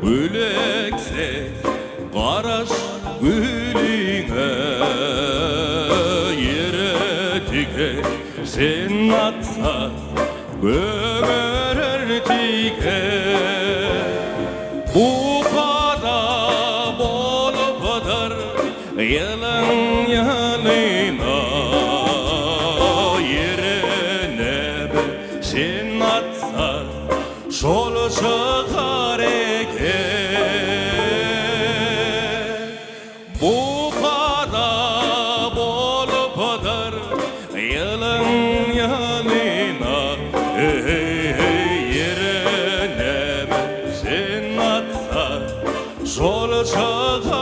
Böleksek qaraş gülüne yere tike sen atsa gömerer tike bu kadar bolup yalan yanına yere nebe sen atsa şol çıkar bu kadar bolup yalan yanına yere nebe sen atsa şol çıkar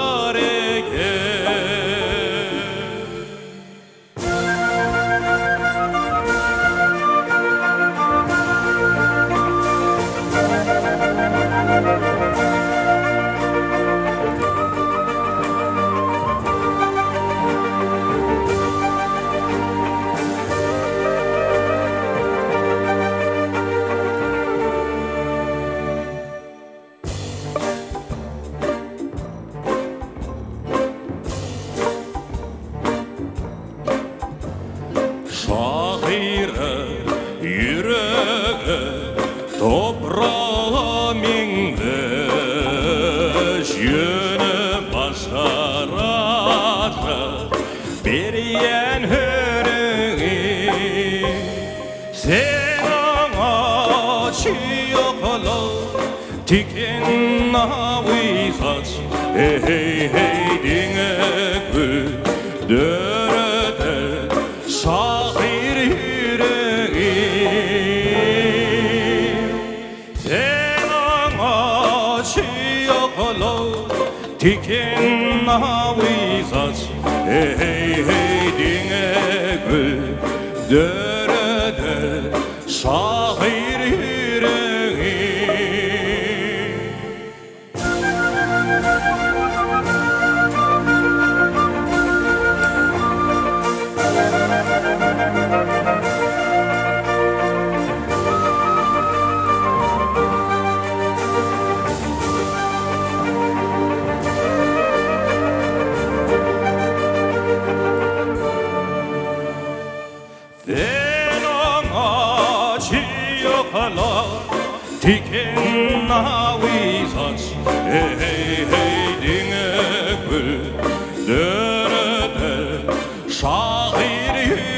Şahire yüreğe toprağa mindeş yönü başaracak bir yen hürüğü sen ona çiyokla tikin navi saç hey hey hey dine gül dörede şahir yüreğim sen ona çiyokla tikin navi saç hey hey hey dine gül dörede şahir yüreğim sen ona çiyokla tikin navi saç hey hey hey dine gül dörede şahir yüreğim